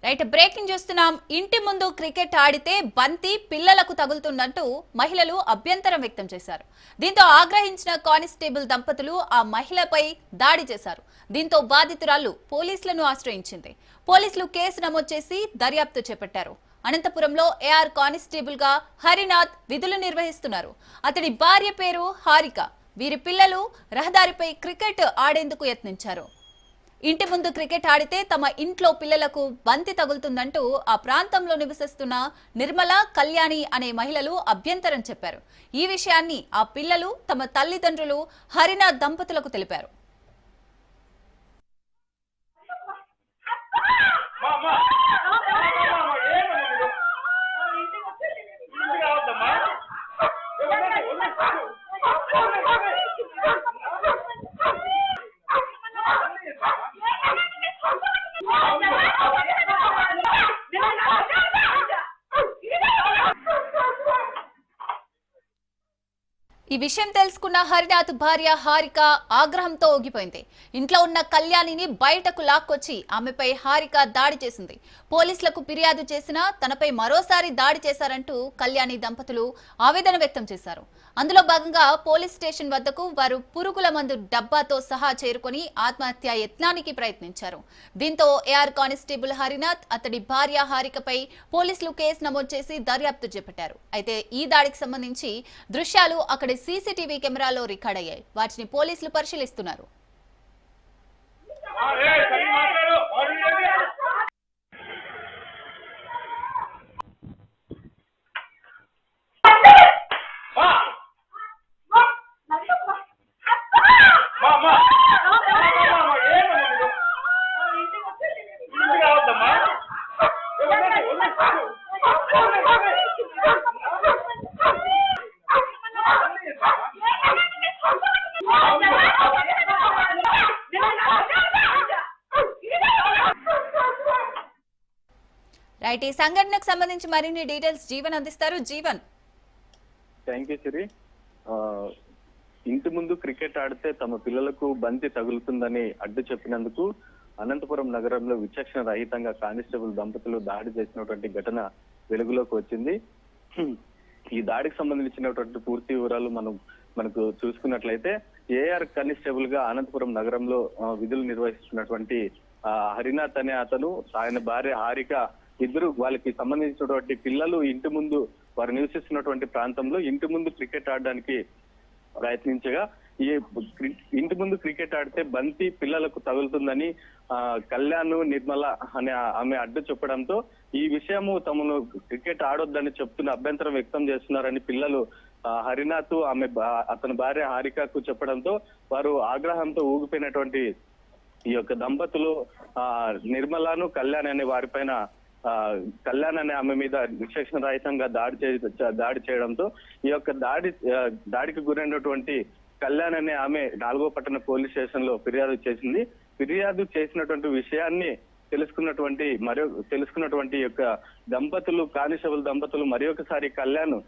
Right breaking చూస్తున్నాం. ఇంటి ముందు క్రికెట్ ఆడితే బంతి పిల్లలకు తగులుతుందంటూ మహిళలు అభ్యంతరం వ్యక్తం చేశారు. దీంతో ఆగ్రహించిన కానిస్టేబుల్ దంపతులు ఆ మహిళపై దాడి చేశారు. దీంతో బాధితురాలు పోలీసులను ఆశ్రయించింది. పోలీసులు కేసు నమోదు చేసి దర్యాప్తు చేపట్టారు. అనంతపురంలో ఏఆర్ కానిస్టేబుల్ గా హరినాథ్ విధులు నిర్వహిస్తున్నారు. అతడి భార్య పేరు హారిక. వీరి పిల్లలు రహదారిపై క్రికెట్ ఆడేందుకు యత్నించారు. ఇంటి ముందు క్రికెట్ ఆడితే తమ ఇంట్లో పిల్లలకు బంతి తగులుతుందంటూ ఆ ప్రాంతంలో నివసిస్తున్న నిర్మల, కళ్యాణి అనే మహిళలు అభ్యంతరం చెప్పారు. ఈ విషయాన్ని ఆ పిల్లలు తమ తల్లిదండ్రులు హరినాథ్ దంపతులకు తెలిపారు. ఈ విషయం తెలుసుకున్న హరినాథ్ భార్య హారిక ఆగ్రహంతో ఊగిపోయింది. ఇంట్లో ఉన్న కళ్యాణిని బయటకు లాక్కొచ్చి ఆమెపై హారిక దాడి చేసింది. పోలీసులకు ఫిర్యాదు చేసినా తనపై మరోసారి దాడి చేశారంటూ కళ్యాణి దంపతులు ఆవేదన వ్యక్తం చేశారు. అందులో భాగంగా పోలీస్ స్టేషన్ వద్దకు వారు పురుగుల మందు డబ్బాతో సహా చేరుకొని ఆత్మహత్య యత్నానికి ప్రయత్నించారు. దీంతో ఏఆర్ కానిస్టేబుల్ హరినాథ్, అతడి భార్య హారికపై పోలీసులు కేసు నమోదు చేసి దర్యాప్తు చేపట్టారు. అయితే ఈ దాడికి సంబంధించి దృశ్యాలు అక్కడి సీసీటీవీ కెమెరాలో రికార్డ్ అయ్యాయి. వాటిని పోలీసులు పరిశీలిస్తున్నారు. రైట్, ఈ సంఘటనకు సంబంధించి మరిన్ని డీటెయిల్స్ జీవన్ అందిస్తారు. జీవన్. థ్యాంక్ యూ సిరి. ఇంటి ముందు క్రికెట్ ఆడితే తమ పిల్లలకు బంతి తగులుతుందని అడ్డు చెప్పినందుకు అనంతపురం నగరంలో విచక్షణ రహితంగా కానిస్టేబుల్ దంపతులు దాడి చేసినటువంటి ఘటన వెలుగులోకి వచ్చింది. ఈ దాడికి సంబంధించినటువంటి పూర్తి వివరాలు మనకు చూసుకున్నట్లయితే ఏఆర్ కానిస్టేబుల్ గా అనంతపురం నగరంలో విధులు నిర్వహిస్తున్నటువంటి హరినాథ్ అనే అతను, ఆయన భార్య హారిక ఇద్దరు వాళ్ళకి సంబంధించినటువంటి పిల్లలు ఇంటి ముందు వారు నివసిస్తున్నటువంటి ప్రాంతంలో ఇంటి ముందు క్రికెట్ ఆడడానికి ప్రయత్నించగా ఈ ఇంటి ముందు క్రికెట్ ఆడితే బంతి పిల్లలకు తగులుతుందని కళ్యాణ్, నిర్మల అనే ఆమె అడ్డు చెప్పడంతో ఈ విషయము తమను క్రికెట్ ఆడొద్దని చెప్తున్న అభ్యంతరం వ్యక్తం చేస్తున్నారని పిల్లలు హరినాథ్, అతని భార్య హారికకు చెప్పడంతో వారు ఆగ్రహంతో ఊగిపోయినటువంటి ఈ యొక్క దంపతులు నిర్మలను, కళ్యాణ్ అనే వారిపైన కళ్యాణ్ అనే ఆమె మీద విచక్షణ రహితంగా దాడి చేయడంతో ఈ యొక్క దాడికి గురైనటువంటి కళ్యాణ్ అనే ఆమె 4వ పట్టణ పోలీస్ స్టేషన్ లో ఫిర్యాదు చేసింది. ఫిర్యాదు చేసినటువంటి విషయాన్ని తెలుసుకున్నటువంటి యొక్క దంపతులు, కానిస్టేబుల్ దంపతులు మరి ఒకసారి కళ్యాణ్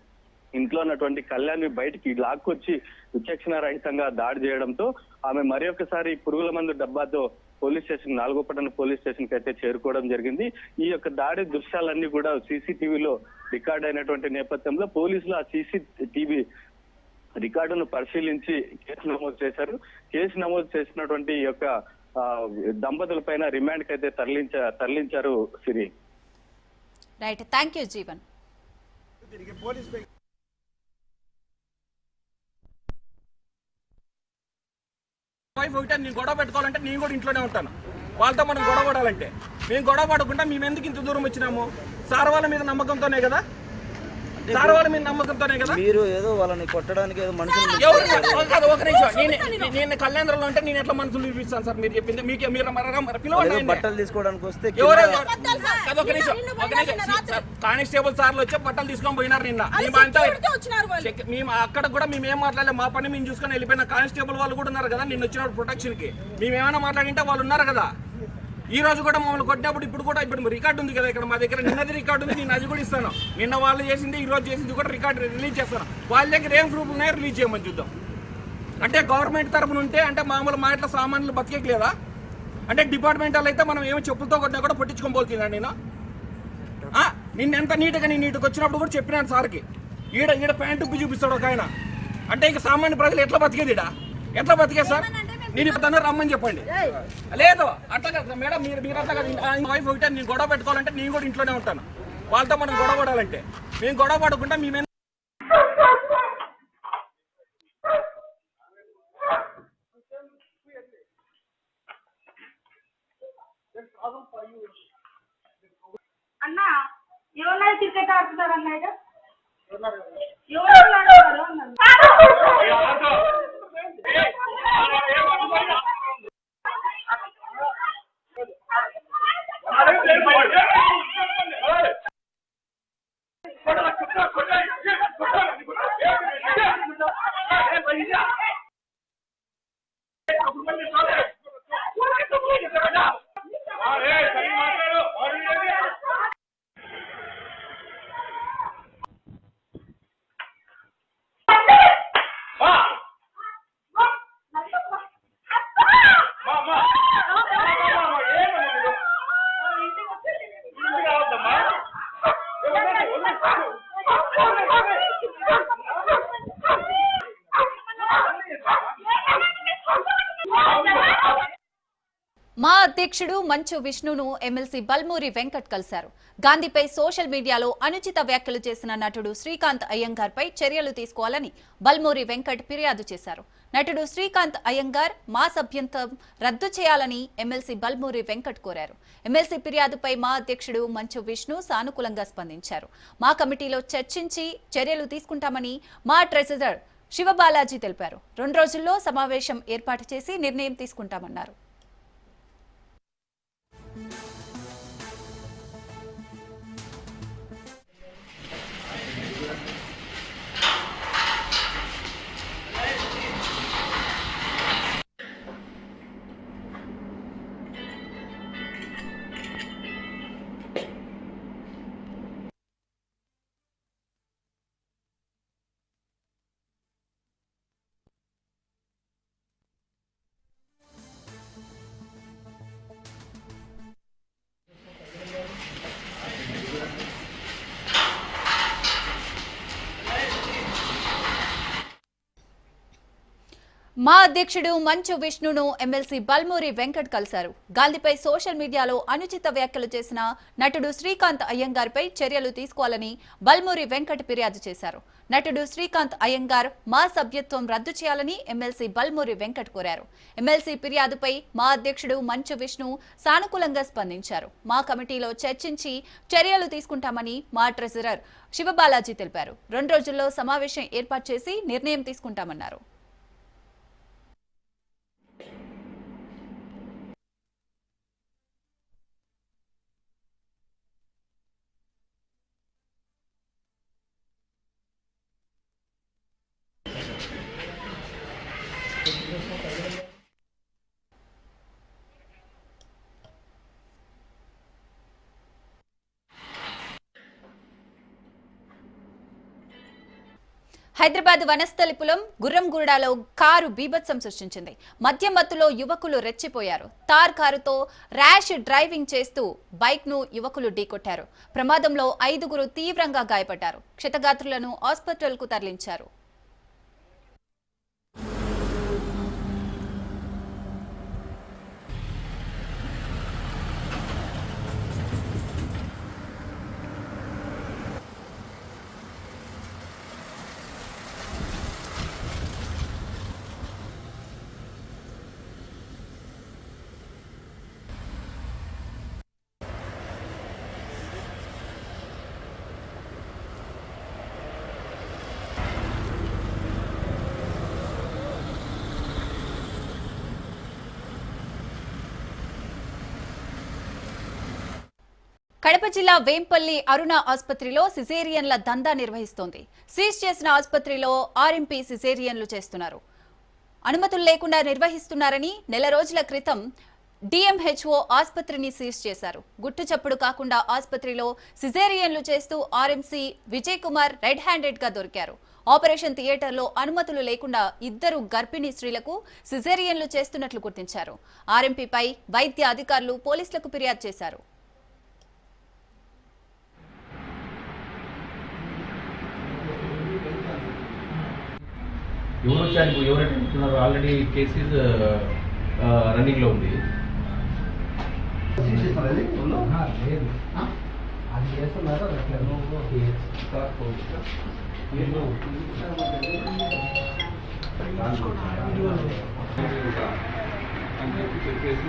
ఇంట్లో ఉన్నటువంటి కళ్యాణ్ బయటికి లాక్కొచ్చి విచక్షణ రహితంగా దాడి చేయడంతో ఆమె మరి ఒకసారి పురుగుల మందు డబ్బాతో పోలీస్ స్టేషన్ 4వ పట్టణ పోలీస్ స్టేషన్ కి అయితే చేరుకోవడం జరిగింది. ఈ యొక్క దాడి దృశ్యాలన్నీ కూడా సీసీటీవీలో రికార్డ్ అయినటువంటి నేపథ్యంలో పోలీసులు ఆ సీసీటీవీ రికార్డును పరిశీలించి కేసు నమోదు చేశారు. కేసు నమోదు చేసినటువంటి ఈ యొక్క దంపతుల పైన రిమాండ్ కి అయితే తరలించారు Siri. Right, thank you Jeevan. Wife ఒకటే నేను గొడవ పెట్టుకోవాలంటే నేను కూడా ఇంట్లోనే ఉంటాను. వాళ్ళతో మనం గొడవ పడాలంటే మేము గొడవ పడకుండా మేము ఎందుకు ఇంత దూరం వచ్చినాము? సార్ వాళ్ళ మీద నమ్మకంతోనే కదా, సార్ వాళ్ళ మీద నమ్మకంతోనే కదా. మీరు ఏదో వాళ్ళని కొట్టడానికి ఏదో మనుషులు ఒక నిమిషం, నేను కళ్యాణంలో అంటే నేను ఎట్లా మనుషులు చూపిస్తాను సార్? మీరు చెప్పింది మీరు బట్టలు తీసుకోవడానికి వస్తే ఒక నిమిషం కానిస్టేబుల్ సార్లు వచ్చి బట్టలు తీసుకొని పోయినారు నిన్న. మేము అక్కడ కూడా మేము ఏం మాట్లాడలేదు, మా పని మేము చూసుకొని వెళ్ళిపోయిన కానిస్టేబుల్ వాళ్ళు కూడా ఉన్నారు కదా నిన్న వచ్చిన ప్రొటెక్షన్ కి. మేమేమైనా మాట్లాడింటే వాళ్ళు ఉన్నారు కదా. ఈ రోజు కూడా మమ్మల్ని కొట్టినప్పుడు ఇప్పుడు రికార్డు ఉంది కదా ఇక్కడ మా దగ్గర. నిన్నది రికార్డు ఉంది, నేను అది కూడా ఇస్తాను. నిన్న వాళ్ళు చేసింది, ఈ రోజు చేసింది కూడా రికార్డు రిలీజ్ చేస్తాను. వాళ్ళ దగ్గర ఏం ప్రూఫ్ ఉన్నాయో రిలీజ్ చేయమని చూద్దాం. అంటే గవర్నమెంట్ తరఫున ఉంటే అంటే మామూలు మా ఇట్లా సామాన్యులు బతికేయలేదా? అంటే డిపార్ట్మెంట్ వాళ్ళు అయితే మనం ఏమో చెప్పులతో కొట్టినా కూడా పట్టించుకోబోతుందండి నేను. నిన్న ఎంత నీట్గా నీ నీటికి వచ్చినప్పుడు కూడా చెప్పినాను సార్కి. ఈడ ప్యాంటు ఉప్పి చూపిస్తాడు ఒక ఆయన. అంటే ఇక సామాన్య ప్రజలు ఎట్లా బతికేది? ఎట్లా బతికేది సార్? నేను ఇప్పుడు రమ్మని చెప్పండి. లేదు అట్లా కదా మేడం, మీరు అట్లా కదా. వైఫ్ ఒకటే నేను గొడవ పెట్టుకోవాలంటే నేను కూడా ఇంట్లోనే ఉంటాను. వాళ్ళతో మనం గొడవ పడాలంటే మేము గొడవ పడకుండా మేమే. అన్న ఎవరైనా క్రికెట్ ఆడుతున్నారు అన్నయ్య, ఎవరు ఆడుతున్నారు అన్నారు. మా అధ్యక్షుడు మంచు విష్ణును ఎమ్మెల్సీ బల్మూరి వెంకట్ కలిశారు. గాంధీపై సోషల్ మీడియాలో అనుచిత వ్యాఖ్యలు చేసిన నటుడు శ్రీకాంత్ అయ్యంగార్పై చర్యలు తీసుకోవాలని బల్మూరి వెంకట్ ఫిర్యాదు చేశారు. నటుడు శ్రీకాంత్ అయ్యంగార్ మా సభ్యత్వం రద్దు చేయాలని ఎమ్మెల్సీ బల్మూరి వెంకట్ కోరారు. ఎమ్మెల్సీ ఫిర్యాదుపై మా అధ్యక్షుడు మంచు విష్ణు సానుకూలంగా స్పందించారు. మా కమిటీలో చర్చించి చర్యలు తీసుకుంటామని మా ట్రెజరర్ శివబాలాజీ తెలిపారు. 2 రోజుల్లో సమావేశం ఏర్పాటు చేసి నిర్ణయం తీసుకుంటామన్నారు. మా అధ్యక్షుడు మంచు విష్ణును ఎమ్మెల్సీ బల్మూరి వెంకట్ కలిశారు. గాంధీపై సోషల్ మీడియాలో అనుచిత వ్యాఖ్యలు చేసిన నటుడు శ్రీకాంత్ అయ్యంగార్పై చర్యలు తీసుకోవాలని బల్మూరి వెంకట్ ఫిర్యాదు చేశారు. నటుడు శ్రీకాంత్ అయ్యంగార్ మా సభ్యత్వం రద్దు చేయాలని ఎమ్మెల్సీ బల్మూరి వెంకట్ కోరారు. ఎమ్మెల్సీ ఫిర్యాదుపై మా అధ్యక్షుడు మంచు విష్ణు సానుకూలంగా స్పందించారు. మా కమిటీలో చర్చించి చర్యలు తీసుకుంటామని మా ట్రెజరర్ శివబాలాజీ తెలిపారు. 2 రోజుల్లో సమావేశం ఏర్పాటు చేసి నిర్ణయం తీసుకుంటామన్నారు. హైదరాబాద్ వనస్థలిపురం గుర్రంగూడలో కారు బీభత్సం సృష్టించింది. మద్యం మత్తులో యువకులు రెచ్చిపోయారు. తార్ కారుతో ర్యాష్ డ్రైవింగ్ చేస్తూ బైక్ ను యువకులు ఢీకొట్టారు. ప్రమాదంలో 5గురు తీవ్రంగా గాయపడ్డారు. క్షతగాత్రులను హాస్పిటల్కు తరలించారు. కడప జిల్లా వేంపల్లి అరుణ ఆసుపత్రిలో సిజేరియన్ల దందా నిర్వహిస్తోంది. సీజ్ చేసిన ఆసుపత్రిలో ఆర్ఎంపీ సిజేరియన్లు చేస్తున్నారు. అనుమతులు లేకుండా నిర్వహిస్తున్నారని నెల రోజుల క్రితం డిఎంహెచ్ఓ ఆసుపత్రిని సీజ్ చేశారు. గుట్టు చప్పుడు కాకుండా ఆసుపత్రిలో సిజేరియన్లు చేస్తూ RMC Vijay Kumar red handed గా దొరికారు. ఆపరేషన్ థియేటర్లో అనుమతులు లేకుండా 2 గర్భిణీ స్త్రీలకు సిజేరియన్లు చేస్తున్నట్లు గుర్తించారు. ఆర్ఎంపీపై వైద్య అధికారులు పోలీసులకు ఫిర్యాదు చేశారు. ఎవరు వచ్చారు, ఎవరైతే అంటున్నారు ఆల్రెడీ కేసెస్ రన్నింగ్ లో ఉంది. లేదు అది చేస్తున్నారు చెప్పేసి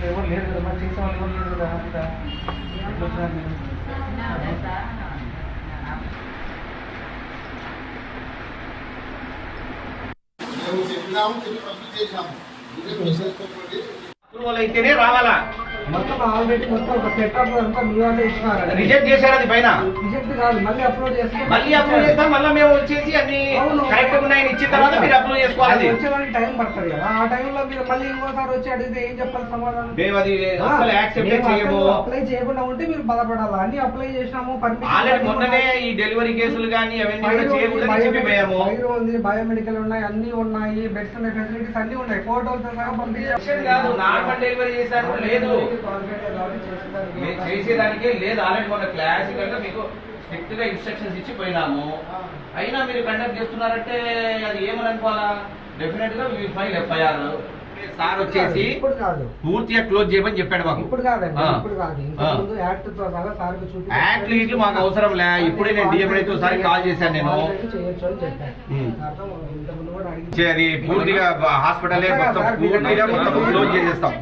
ఎవరు లేదు కదా మరి చేసే వాళ్ళు ఎవరు లేదు కదా మేము చెప్పినాము చెప్పి పంపిణీ చేసినాము అప్రూవల్ అయితేనే రావాలా. మొత్తం ఆల్రెడీ మొత్తం ఒక సెటప్ అంతా మీ వాళ్ళే ఇచ్చినారు. రిజెక్ట్ చేశారు అది పైన. రిజెక్ట్ కాదు, మళ్ళీ అప్లోడ్ చేస్తే మళ్ళీ అప్రూవ్ చేస్తాం. మళ్ళీ మేము వచ్చేసి అన్ని కరెక్ట్ ఉన్నాయని ఇచ్చిన తర్వాత మీరు అప్రూవ్ చేసుకోవాలి. వచ్చేవాళ్ళకి టైం పడుతుంది కదా, ఆ టైంలో మీరు మళ్ళీ ఇంకోసారి వచ్చి అడిగితే ఏం చెప్పాలి సమాధానం? మేము అది అసలు యాక్సెప్ట్ చేయము. అప్లై చేయకుండా ఉంటే మీరు బాధపడాలి. అన్ని అప్లై చేసినాము, ఆల్రెడీ మొన్ననే ఈ డెలివరీ కేసులు కానీ అవన్నీ కూడా చేయకూడదని చెప్పిపోయాము. ఉంది, బయోమెడికల్ ఉన్నాయి, అన్ని ఉన్నాయి, బెడ్స్ ఉన్నాయి, ఫెసిలిటీస్ అన్ని ఉన్నాయి, ఫోటోలతో సహా విషయం కాదు, నార్మల్ డెలివరీ చేశారు లేదు, చేసేదానికే లేదు. ఆల్రెడీ మొన్న క్లాసికల్ గా మీకు స్ట్రిక్ట్ గా ఇన్స్ట్రక్షన్స్ ఇచ్చి పోయినాము. అయినా మీరు కండక్ట్ చేస్తున్నారంటే అది ఏమని అనుకోవాలా? డెఫినెట్ గా మీ ఫైల్ ఎఫ్ఐఆర్. సార్ వచ్చేసి పూర్తిగా క్లోజ్ చేయమని చెప్పాడు మాకు. ఇప్పుడు కాదండి, ఇప్పుడు కాదు, ఇంతకుముందు యాక్ట్ తో సహా సార్కి చూపి యాక్ట్ లీట్లు మాకు అవసరం లే. ఇప్పుడే నేను డిఎంఏ తో సార్ కాల్ చేశాను. నేను చేయొచ్చు అని చెప్పాను. ఇంతకుముందు కూడా అడిగి అది పూర్తిగా హాస్పిటల్ మొత్తం క్లోజ్ చేసేస్తాం.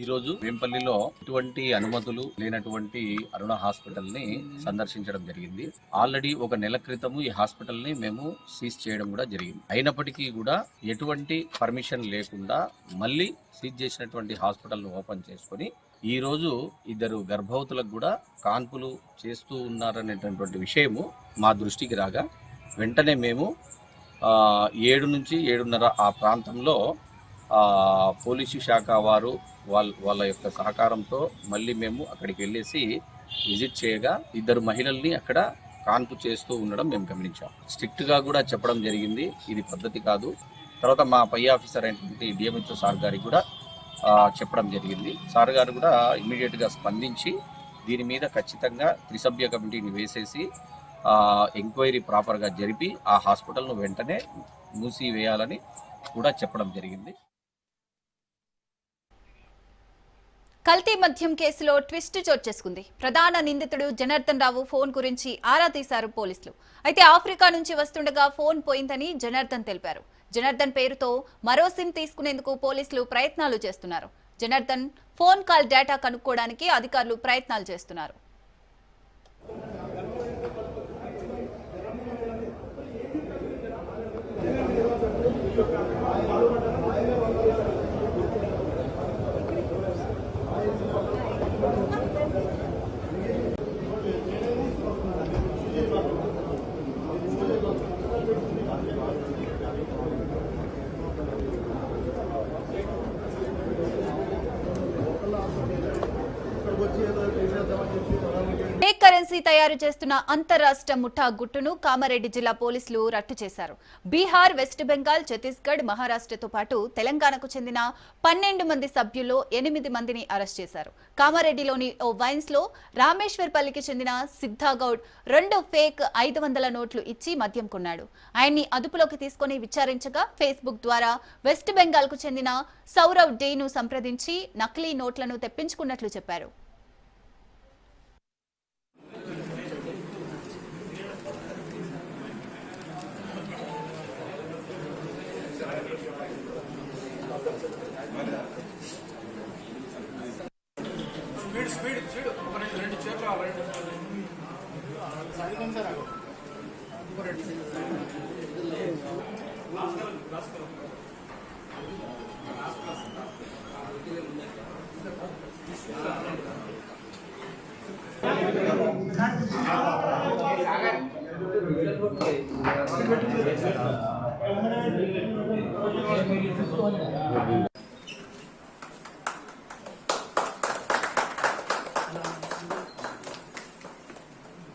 ఈరోజు వేంపల్లిలో ఎటువంటి అనుమతులు లేనటువంటి అరుణ హాస్పిటల్ ని సందర్శించడం జరిగింది. ఆల్రెడీ ఒక నెల క్రితము ఈ హాస్పిటల్ ని మేము సీజ్ చేయడం కూడా జరిగింది. అయినప్పటికీ కూడా ఎటువంటి పర్మిషన్ లేకుండా మళ్ళీ సీజ్ చేసినటువంటి హాస్పిటల్ ను ఓపెన్ చేసుకొని ఈ రోజు ఇద్దరు గర్భవతులకు కూడా కాన్పులు చేస్తూ ఉన్నారనేటటువంటి విషయము మా దృష్టికి రాగా వెంటనే మేము 7 నుంచి 7:30 ఆ ప్రాంతంలో పోలీసు శాఖ వారు వాళ్ళ యొక్క సహకారంతో మళ్ళీ మేము అక్కడికి వెళ్ళేసి విజిట్ చేయగా ఇద్దరు మహిళల్ని అక్కడ కాన్పు చేస్తూ ఉండడం మేము గమనించాం. స్ట్రిక్ట్గా కూడా చెప్పడం జరిగింది, ఇది పద్ధతి కాదు. తర్వాత మా పై ఆఫీసర్ అయినటువంటి డిఎంహెచ్ఓ సార్ గారికి కూడా చెప్పడం జరిగింది. సార్ గారు కూడా ఇమ్మీడియట్గా స్పందించి దీని మీద ఖచ్చితంగా త్రిసభ్య కమిటీని వేసేసి ఎంక్వైరీ ప్రాపర్గా జరిపి ఆ హాస్పిటల్ను వెంటనే మూసివేయాలని కూడా చెప్పడం జరిగింది. కల్తీ మద్యం కేసులో ట్విస్ట్ చోటు చేసుకుంది. ప్రధాన నిందితుడు జనార్దన్ రావు ఫోన్ గురించి ఆరా తీశారు పోలీసులు. అయితే ఆఫ్రికా నుంచి వస్తుండగా ఫోన్ పోయిందని జనార్దన్ తెలిపారు. జనార్దన్ పేరుతో మరో సిమ్ తీసుకునేందుకు పోలీసులు ప్రయత్నాలు చేస్తున్నారు. జనార్దన్ ఫోన్ కాల్ డేటా కనుక్కోవడానికి అధికారులు ప్రయత్నాలు చేస్తున్నారు. ఫేక్ కరెన్సీ తయారు చేస్తున్న అంతర్రాష్ట్ర ముఠా గుట్టును కామారెడ్డి జిల్లా పోలీసులు రట్టు చేశారు. బీహార్, వెస్ట్ బెంగాల్, ఛత్తీస్గఢ్, మహారాష్ట్రతో పాటు తెలంగాణకు చెందిన 12 మంది సభ్యుల్లో 8 మందిని అరెస్ట్ చేశారు. కామారెడ్డిలోని ఓ వైన్స్ లో రామేశ్వర్పల్లికి చెందిన సిద్ధాగౌడ్ 2 ఫేక్ 500 నోట్లు ఇచ్చి మద్యం కొన్నాడు. ఆయన్ని అదుపులోకి తీసుకుని విచారించగా ఫేస్బుక్ ద్వారా వెస్ట్ బెంగాల్ కు చెందిన సౌరవ్ డేను సంప్రదించి నకిలీ నోట్లను తెప్పించుకున్నట్లు చెప్పారు.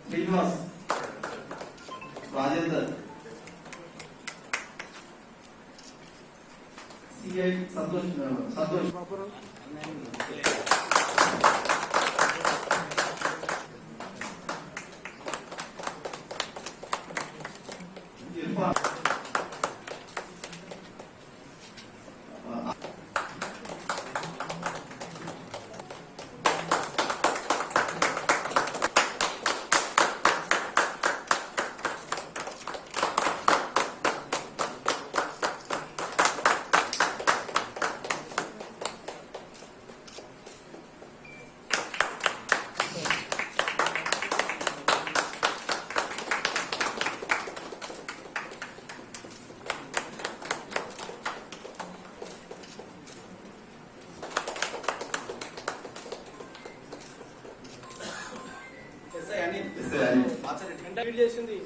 శ్రీనివాస్, రాజేందర్, సిఐ సంతోష్ లీడ్ చేసింది.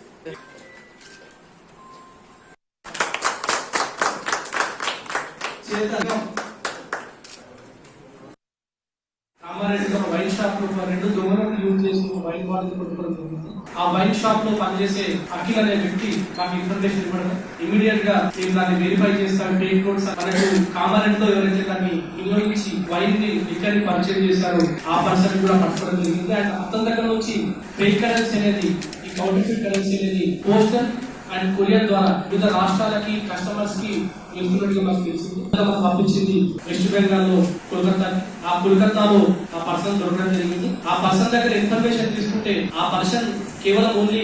కామారెడ్డిలో వైన్ షాప్ లో 2 దొంగలను యూజ్ చేసి వైన్ బాటిల్ కొట్టుకోవడం జరిగింది. ఆ వైన్ షాప్ లో పనిచేసే అఖిల్ అనే వ్యక్తి మాకు ఇన్ఫర్మేషన్ ఇవ్వడం, ఇమీడియట్ గా మేము దాన్ని వెరిఫై చేస్తాం. టేక్ నోట్స్ మనకు కామారెడ్డిలో ఎవరైతే దాన్ని వినియోగించి వైన్ ని లిక్కర్ ని పర్చేజ్ చేశారో ఆ పర్సన్ కూడా పట్టుకోవడం జరిగింది. అండ్ అతని దగ్గర నుంచి ఫేక్ కరెన్సీ అనేది, ఈ కౌంటర్ఫిట్ కరెన్సీ అనేది పోస్టల్ అండ్ కొరియర్ ద్వారా వివిధ రాష్ట్రాలకి కస్టమర్స్ కి వెళ్తున్నట్టుగా మాకు తెలిసింది. మనం పంపించింది వెస్ట్ బెంగాల్ లో కోల్కతా. ఆ కోల్కతాలో ఆ పర్సన్ దొరకడం జరిగింది. ఆ పర్సన్ దగ్గర ఇన్ఫర్మేషన్ తీసుకుంటే ఆ పర్సన్ కేవలం ఓన్లీ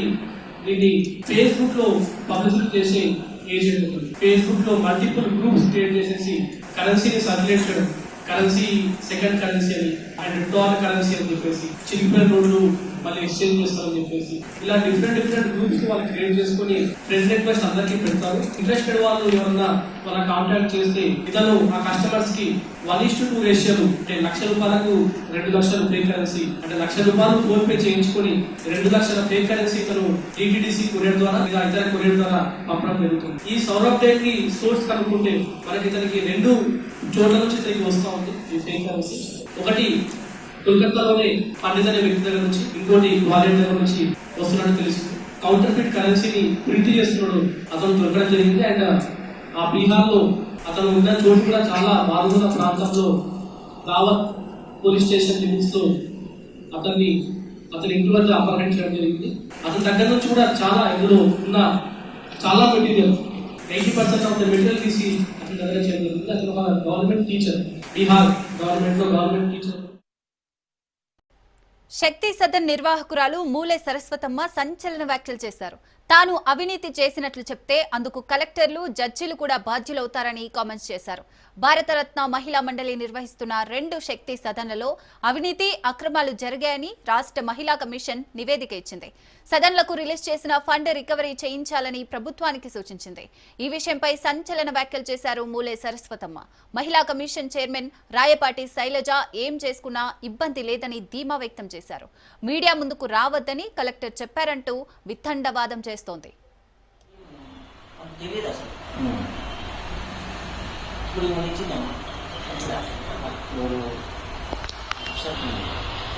దీన్ని ఫేస్బుక్ లో పబ్లిసిటీ చేసే ఏజెంట్ ఉంటుంది. ఫేస్బుక్ లో మల్టిపుల్ గ్రూప్స్ క్రియేట్ చేసేసి కరెన్సీని సర్క్యులేట్ చేయడం, కరెన్సీ సెకండ్ కరెన్సీ అని అండ్ డాలర్ కరెన్సీ అని చెప్పేసి చిరిగిపోయిన రోడ్లు మళ్ళీ ఎక్స్చేంజ్ చేస్తారని చెప్పేసి ఇలా డిఫరెంట్ గ్రూప్స్ వాళ్ళు క్రియేట్ చేసుకుని ఫ్రెండ్ రిక్వెస్ట్ అందరికీ పెడతారు. ఇంట్రెస్టెడ్ వాళ్ళు ఎవరన్నా వాళ్ళ కాంటాక్ట్ చేస్తే ఇతను ఆ కస్టమర్స్ కి 1:2 రేషియోలు, అంటే ₹1,00,000 2,00,000 ఫేక్ కరెన్సీ, అంటే ₹1,00,000 ఫోన్ పే చేయించుకొని 2,00,000 ఫేక్ కరెన్సీ ఇతను DTDC కొరియర్ ద్వారా లేదా ఇతర కొరియర్ ద్వారా పంపడం జరుగుతుంది. ఈ సౌరభ్ డే కి సోర్స్ కనుక్కుంటే మనకి ఇతనికి 2 చోట్ల నుంచి ఇతనికి వస్తూ ఉంది ఈ ఫేక్ కరెన్సీ. ఒకటి కోల్కతాలోనే పండిత్ అనే వ్యక్తి దగ్గర నుంచి, ఇంకోటి గ్వాలియర్ దగ్గర నుంచి వస్తున్నట్టు తెలుస్తుంది. కౌంటర్ ఫిట్ కరెన్సీని ప్రింట్ చేస్తున్నాడు అతను దొరకడం జరిగింది. అండ్ ఆ బీహార్ లో అతను ఉన్న చోటు కూడా చాలా బాధున్న ప్రాంతంలో దావత్ పోలీస్ స్టేషన్ లిమిట్స్ లో అతని ఇంటి వద్ద అపహరించడం జరిగింది. అతని దగ్గర నుంచి కూడా చాలా ఇందులో ఉన్న చాలా మెటీరియల్ 80% ఆఫ్ ద మెటీరియల్ తీసి అతని దగ్గర చేయడం జరిగింది. అతను ఒక గవర్నమెంట్ టీచర్, బీహార్ గవర్నమెంట్ లో గవర్నమెంట్ టీచర్. శక్తి సదన్ నిర్వాహకురాలు మూలే సరస్వతమ్మ సంచలన వ్యాఖ్యలు చేశారు. తాను అవినీతి చేసినట్లు చెప్తే అందుకు కలెక్టర్లు, జడ్జీలు కూడా బాధ్యులవుతారని కామెంట్స్ చేశారు. భారతరత్న మహిళా మండలి నిర్వహిస్తున్న 2 శక్తి సదన్లలో అవినీతి, అక్రమాలు జరిగాయని రాష్ట్ర మహిళా కమిషన్ నివేదిక ఇచ్చింది. సదన్లకు రిలీజ్ చేసిన ఫండ్ రికవరీ చేయించాలని ప్రభుత్వానికి సూచించింది. ఈ విషయంపై సంచలన వ్యాఖ్యలు చేశారు మూలే సరస్వతమ్మ. మహిళా కమిషన్ చైర్మన్ రాయపాటి శైలజ ఏం చేసుకున్నా ఇబ్బంది లేదని ధీమా వ్యక్తం చేశారు. మీడియా ముందుకు రావద్దని కలెక్టర్ చెప్పారంటూ వితండవాదం చేస్తోంది.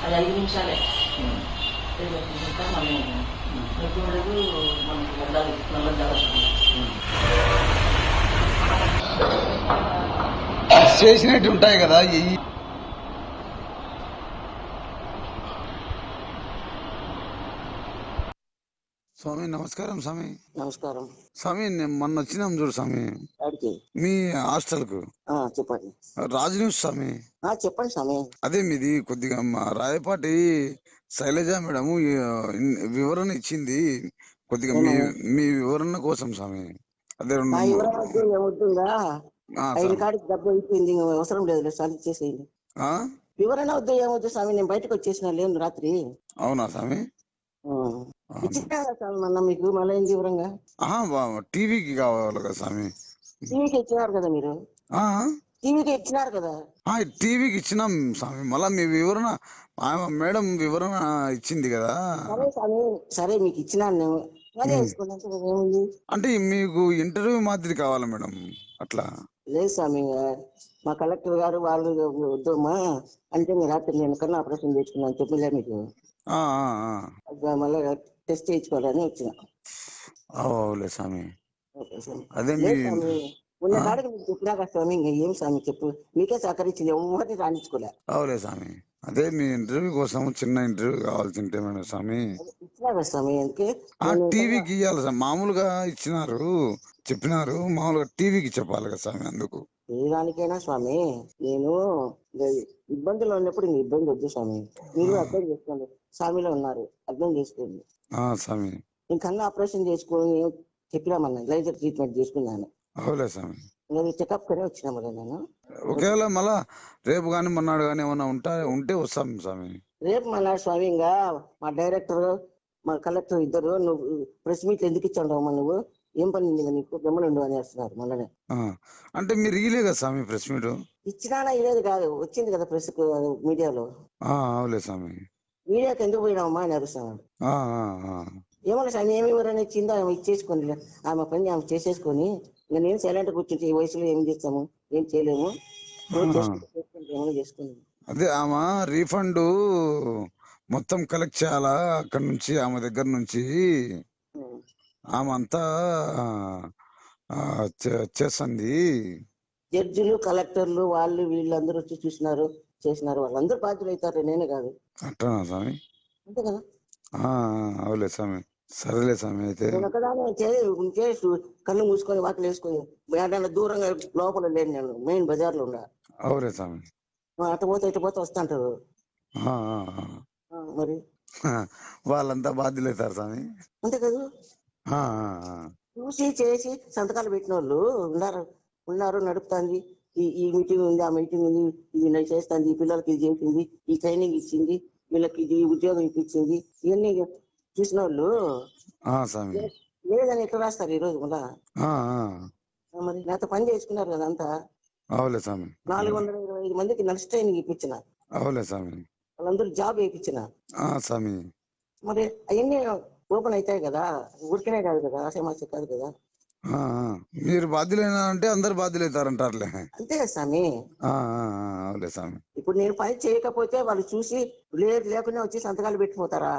అది 5 నిమిషాలే చేసినట్టు ఉంటాయి కదా. స్వామి నమస్కారం. స్వామి నమస్కారం. స్వామి మొన్న వచ్చినాం చూడు స్వామి మీ హాస్టల్ కు. చెప్పండి. రాజ్ న్యూస్ స్వామి. చెప్పండి స్వామి. అదే మీది కొద్దిగా రాయపాటి శైలజ మేడం వివరణ ఇచ్చింది, కొద్దిగా మీ వివరణ కోసం స్వామి. అదే డబ్బు అయిపోయింది, అవసరం లేదు సార్, ఇచ్చేసేయండి. వివరణ వద్దు, ఏమొద్దు స్వామి, నేను బయటకు వచ్చేసిన లేను రాత్రి. అవునా స్వామి? ఇచ్చినా మీకు మళ్ళీ ఏం వివరంగా టీవీకి కావాలి కదా స్వామి? టీవీకి ఇచ్చినారు కదా మీరు, టీవీకి ఇచ్చినారు కదా. టీవీకి ఇచ్చినాం స్వామి. మళ్ళా మీ వివరణ మేడం వివరణ ఇచ్చింది కదా. సరే స్వామి, సరే మీకు ఇచ్చినాను నేను. అంటే మీకు ఇంటర్వ్యూ మాదిరి కావాలా మేడం? అట్లా లేదు స్వామి, మా కలెక్టర్ గారు వాళ్ళు వద్దమ్మా అంటే మీరు రాత్రి నేను కన్నా ఆపరేషన్ చేసుకున్నాను చెప్పలే మీకు. మళ్ళీ టెస్ట్ చేయించుకోవాలని వచ్చిన. అవులే స్వామి. అదే ఉన్న కాడికి మీకు చెప్పినా కదా స్వామి, ఇంకా ఏం స్వామి చెప్పు, మీకే సహకరించింది, ఎవరిని రాణించుకోలే. అవులే స్వామి. అదే మీ ఇంటర్వ్యూ కోసం చిన్న ఇంటర్వ్యూ కావాల్సింటే మేడం స్వామి. ఇచ్చినా కదా స్వామి, అందుకే టీవీకి ఇవ్వాలి స్వామి. మామూలుగా ఇచ్చినారు, చెప్పినారు, మామూలుగా టీవీకి చెప్పాలి కదా స్వామి. అందుకు దానికైనా స్వామి, నేను ఇబ్బందులు ఉన్నప్పుడు ఇంక ఇబ్బంది వద్దు స్వామి, మీరు అర్థం చేసుకోండి. స్వామిలో ఉన్నారు, అర్థం చేసుకోండి స్వామి. ఇంకన్నా ఆపరేషన్ చేసుకొని చెప్పినామన్నా, లైజర్ ట్రీట్మెంట్ చేసుకున్నాను. అవులే స్వామి. చెకప్ కనే వచ్చినా మరి నేను. ఒకవేళ మళ్ళా రేపు కానీ మొన్నాడు కానీ ఏమన్నా ఉంటే వస్తాం స్వామి. రేపు మన్నాడు స్వామి, ఇంకా మా డైరెక్టర్ మా కలెక్టర్ ఇద్దరు నువ్వు ప్రెస్ మీట్ ఎందుకు ఇచ్చావు నువ్వు, ఏం పని నీకు గమనుండు అని వేస్తున్నారు మొన్ననే. అంటే మీరు ఇలే కదా స్వామి ప్రెస్ మీట్? ఇచ్చినా ఇలేదు కాదు, వచ్చింది కదా ప్రెస్ మీడియాలో. అవులే స్వామి. మీడియాకి ఎందుకు పోయినావమ్మా అని అరుస్తున్నాడు. ఏమన్నా సార్ ఏమి ఎవరైనా ఇచ్చిందో ఆమె ఇచ్చేసుకొని ఆమె పని ఆమె చేసేసుకొని ఇంకా నేను సైలెంట్ కూర్చుంటే ఈ వయసులో ఏం చేస్తాము, ఏం చేయలేము. ఏమైనా చేసుకున్నాము. అదే ఆమె రీఫండ్ మొత్తం కలెక్ట్ చేయాలా అక్కడ నుంచి, ఆమె దగ్గర నుంచి. ఆమె అంతా చేస్తుంది. జడ్జిలు, కలెక్టర్లు వాళ్ళు వీళ్ళందరూ వచ్చి చూసినారు, చేసినారు. వాళ్ళందరూ బాధ్యులు అవుతారు, నేనే కాదు. అట్టనా స్వామి? అంతే కదా. అవులే స్వామి. సరేలే స్వామి. అయితే నేను ఒకదాన్ని కళ్ళు మూసుకొని వాకిలు వేసుకొని ఏదైనా దూరంగా లోపల లేను, నేను మెయిన్ బజార్లో ఉన్నా. అవులే స్వామి. అటు పోతే ఇటు పోతే వస్తాంటారు. మరి వాళ్ళంతా బాధ్యులు అవుతారు స్వామి. అంతే కదా. చూసి చేసి సంతకాలు పెట్టిన వాళ్ళు ఉన్నారు నడుపుతాంది. ఈ మీటింగ్ ఉంది, ఆ మీటింగ్ ఉంది, ఇది నేను చేస్తాంది, ఈ పిల్లలకి ఇది చేసింది, ఈ ట్రైనింగ్ ఇచ్చింది, వీళ్ళకి ఇది ఉద్యోగం ఇప్పించింది, ఇవన్నీ చూసిన వాళ్ళు లేదని ఎట్లా రాస్తారు ఈ రోజు మళ్ళా? మరి నాతో పని చేసుకున్నారు కదా అంతా. అవులే స్వామి. 425 మందికి నర్స్ ట్రైనింగ్ ఇప్పించిన. అవులే స్వామి. వాళ్ళందరూ జాబ్ వేయించిన స్వామి. మరి అవన్నీ ఓపెన్ అవుతాయి కదా, ఊరికనే కాదు కదా, ఆశమాస కాదు కదా. మీరు బాధ్యులైనా అంటే అందరు బాధ్యులు అవుతారంటారులే. అంతే కదా స్వామి. అవులే స్వామి. ఇప్పుడు నేను పని చేయకపోతే వాళ్ళు చూసి లేకుండా వచ్చి సంతకాలు పెట్టిపోతారా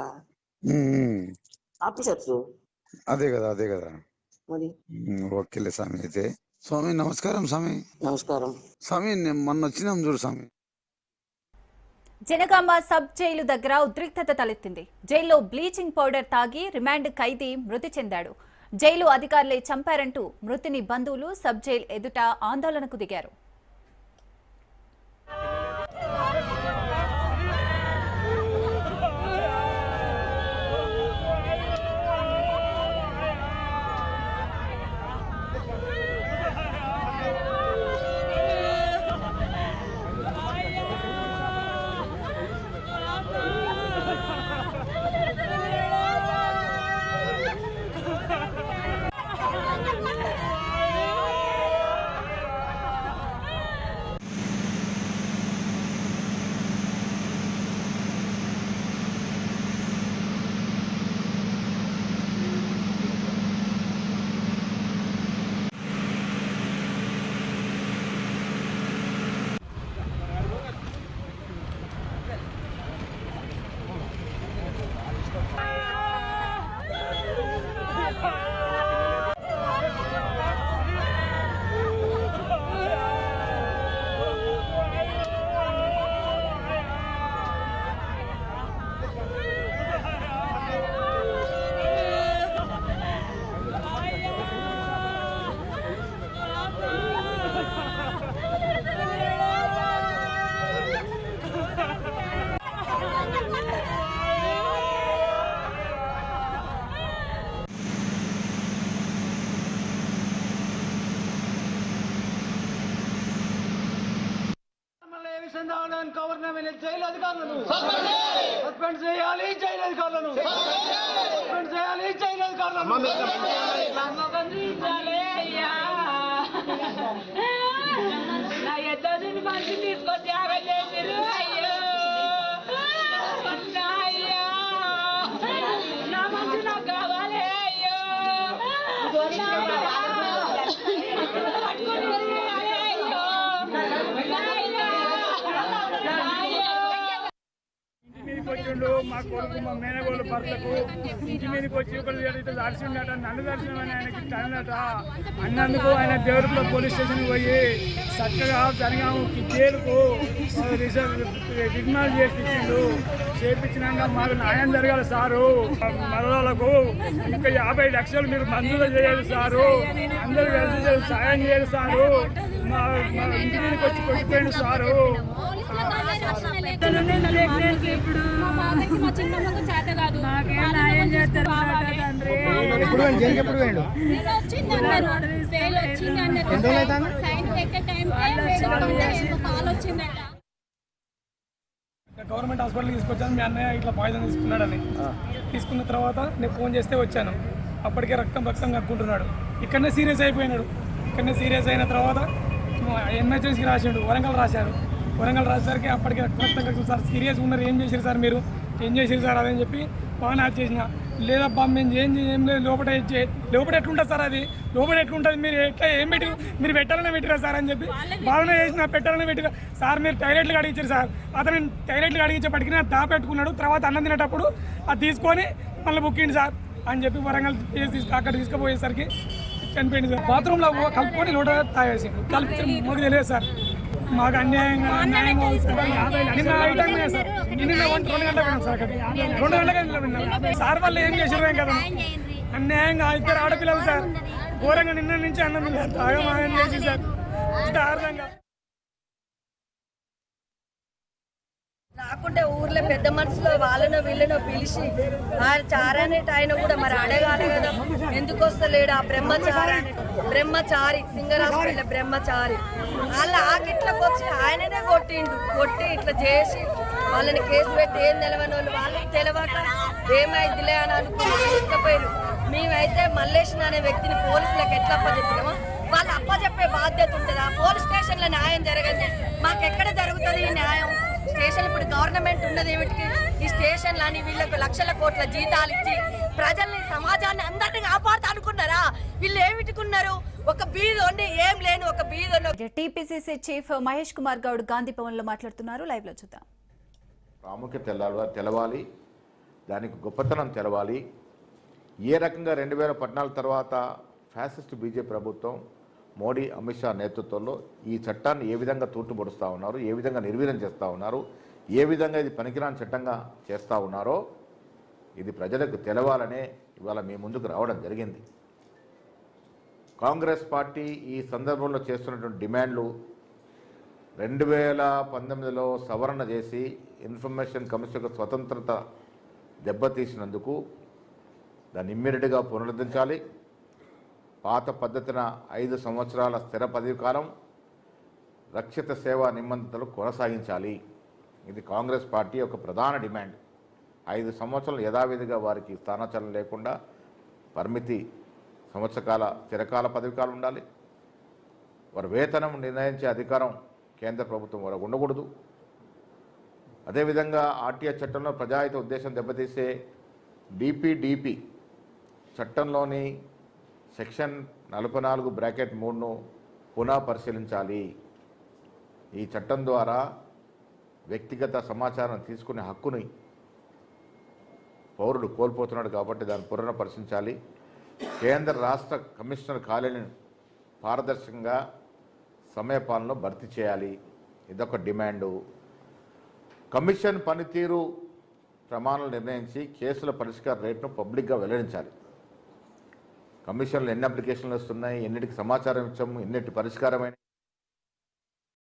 ఆఫీసర్స్? అదే కదా, అదే కదా. మరి ఓకేలే స్వామి. అయితే స్వామి నమస్కారం స్వామి. నమస్కారం స్వామి. నేను మొన్న వచ్చినాం చూడు స్వామి. జనగామ సబ్ జైలు దగ్గర ఉద్రిక్తత తలెత్తింది. జైల్లో బ్లీచింగ్ పౌడర్ తాగి రిమాండ్ ఖైదీ మృతి చెందాడు. జైలు అధికారులే చంపారంటూ మృతిని బంధువులు సబ్ జైలు ఎదుట ఆందోళనకు దిగారు. జైలు అధికారులను సస్పెండ్ చేయాలి, జైలు అధికారులను సస్పెండ్ చేయాలి, జైలు అధికారులను నా ఎద్దరు మంచి తీసుకొచ్చి ఆమె చేసిరు. అయ్యో అయ్యో నా మంచి నాకు కావాలి. అయ్యో వచ్చిండు మా కొడుకు మా మేనగోళ్ళ భర్తకు ఇంటి మీదకి వచ్చి ఒకరు దర్శి ఉండట, నన్ను దర్శనం ఆయనకి అన్నట. అన్నందుకు ఆయన దేవరపల్లి పోలీస్ స్టేషన్కి పోయి చక్కగా జనగాము జైలుకు రిమాండ్ చేపించిండు. చేపించినాక మాకు న్యాయం జరగాలి సారు. మరణాలకు ఇంకా 50 లక్షలు మీరు మంజూరు చేయాలి సారు. అందరూ కలిసి సాయం చేయాలి సారు. మా ఇంటి మీదకి వచ్చి కొట్టిపోయింది సారు. ఇప్పుడు మా చిన్నమ్మకు చేత కాదు, గవర్నమెంట్ హాస్పిటల్కి తీసుకొచ్చాను. మీ అన్నయ్య ఇట్లా పాయిజన్ తీసుకున్నాడని. తీసుకున్న తర్వాత నేను ఫోన్ చేస్తే వచ్చాను. అప్పటికే రక్తం కట్టుకుంటున్నాడు. ఇక్కడనే సీరియస్ అయిపోయినాడు. ఇక్కడనే సీరియస్ అయిన తర్వాత ఎమర్జెన్సీకి రాసిండు. వరంగల్ రాశారు. వరంగల్ రాసేసరికి అప్పటికే రక్తం కట్టుకుంటారు. సార్ సీరియస్ ఉన్నారు, ఏం చేశారు సార్, మీరు ఏం చేశారు సార్ అదని చెప్పి బాగా యాడ్ చేసిన. లేదబ్బా మేము ఏం లేదు లోపల ఎట్లుంటుంది సార్, అది లోపల ఎట్లుంటుంది, మీరు ఎట్లా ఏం పెట్టి మీరు పెట్టాలనే పెట్టిరా సార్ అని చెప్పి బాగానే చేసిన పెట్టాలనే పెట్టిరా సార్. మీరు టైలెట్లు కడిగించారు సార్, అతను టైలెట్లు కడిగించేపటికి నాకు దాపెట్టుకున్నాడు. తర్వాత అన్నం తినేటప్పుడు అది తీసుకొని మళ్ళీ బుక్కింది సార్ అని చెప్పి వరంగల్ అక్కడ తీసుకుపోయేసరికి చనిపోయింది సార్. బాత్రూంలో కలుపుకొని లోట తాగేసి కలిపి మాకు తెలియదు సార్. మాకు అన్యాయంగా నిన్న ఐటంగా సార్, నిన్న 2 గంటలకు పోయినాం సార్. అక్కడ 2 గంటలకు నిలబడినాం సార్. వాళ్ళు ఏం చేసారు కదా అన్యాయంగా 2 ఆడపిల్లలు సార్. ఘోరంగా నిన్న నుంచి అన్నం తాగమాగం చేసి సార్ దారుణంగా. రాకుంటే ఊర్లో పెద్ద మనుషులు వాళ్ళనో వీళ్ళనో పిలిచి ఆయన చారనేట ఆయన కూడా మరి అడగాలి కదా, ఎందుకు వస్తలేడు ఆ బ్రహ్మచారి సింగరాజు బ్రహ్మచారి వాళ్ళ ఆకిట్లకు వచ్చి ఆయననే కొట్టి ఇట్లా చేసి వాళ్ళని కేసు పెట్టి ఏం తెలవని వాళ్ళు వాళ్ళకి తెలవక ఏమైందిలే అని అనుకుని తీసుకుపోయారు. మేమైతే మల్లేషన్ అనే వ్యక్తిని పోలీసులకు ఎట్లా అప్పచెప్పామో వాళ్ళు అప్పచెప్పే బాధ్యత ఉంటుందా? పోలీస్ స్టేషన్లో న్యాయం జరగదు, మాకెక్కడ జరుగుతుంది ఈ న్యాయం? స్టేషన్ ఇప్పుడు గవర్నమెంట్ ఉన్నది ఏమిటికి? ఈ స్టేషన్లని వీళ్ళకు లక్షల కోట్ల జీతాలు ఇచ్చి ప్రజల్ని సమాజాన్ని అందరినీ కాపాడుతా అనుకున్నారా? వీళ్ళు ఏమిటికున్నారు? ఒక బీదోని ఏం లేని ఒక బీదోని. టీపీసీసీ చీఫ్ మహేష్ కుమార్ గౌడ్ గాంధీ భవన్ లో మాట్లాడుతున్నారు. లైవ్ లో చూద్దాం. ప్రాముఖ్యత తెలవాలి, దానికి గొప్పతనం తెలవాలి. ఏ రకంగా 2014 తర్వాత ఫ్యాసిస్ట్ బీజేపీ ప్రభుత్వం మోడీ అమిత్ షా నేతృత్వంలో ఈ చట్టాన్ని ఏ విధంగా తూట్టుపడుస్తూ ఉన్నారు, ఏ విధంగా నిర్వీర్యం చేస్తూ ఉన్నారు, ఏ విధంగా ఇది పనికిరాని చట్టంగా చేస్తూ ఉన్నారో ఇది ప్రజలకు తెలవాలనే ఇవాళ మీ ముందుకు రావడం జరిగింది. కాంగ్రెస్ పార్టీ ఈ సందర్భంలో చేస్తున్నటువంటి డిమాండ్లు 2019లో సవరణ చేసి ఇన్ఫర్మేషన్ కమిషన్ యొక్క స్వతంత్రత దెబ్బతీసినందుకు దాన్ని ఇమ్మీడియట్గా పునరుద్ధరించాలి. పాత పద్ధతిన 5 సంవత్సరాల స్థిర పదవి కాలం, రక్షిత సేవా నిబంధనలు కొనసాగించాలి. ఇది కాంగ్రెస్ పార్టీ యొక్క ప్రధాన డిమాండ్. 5 సంవత్సరాలు యథావిధిగా వారికి స్థానాచరణ లేకుండా పరిమితి సంవత్సరకాల చిరకాల పదవికాలం ఉండాలి. వారి వేతనం నిర్ణయించే అధికారం కేంద్ర ప్రభుత్వం వరకు ఉండకూడదు. అదేవిధంగా ఆర్టీఐ చట్టంలో ప్రజాహిత ఉద్దేశం దెబ్బతీసే డిపిడిపి చట్టంలోని సెక్షన్ 44(3)ను పునః పరిశీలించాలి. ఈ చట్టం ద్వారా వ్యక్తిగత సమాచారం తీసుకునే హక్కుని పౌరుడు కోల్పోతున్నాడు కాబట్టి దాన్ని పునః పరిశీలించాలి. కేంద్ర రాష్ట్ర కమిషనర్ ఖాళీలను పారదర్శకంగా సమయపాలనలో భర్తీ చేయాలి. ఇదొక డిమాండు. కమిషన్ పనితీరు ప్రమాణాలు నిర్ణయించి కేసుల పరిష్కార రేటును పబ్లిక్గా వెల్లడించాలి. కమిషన్లు ఎన్ని అప్లికేషన్లు వస్తున్నాయి, ఎన్నిటికి సమాచారం ఇచ్చాము, ఎన్నిటి పరిష్కారమైన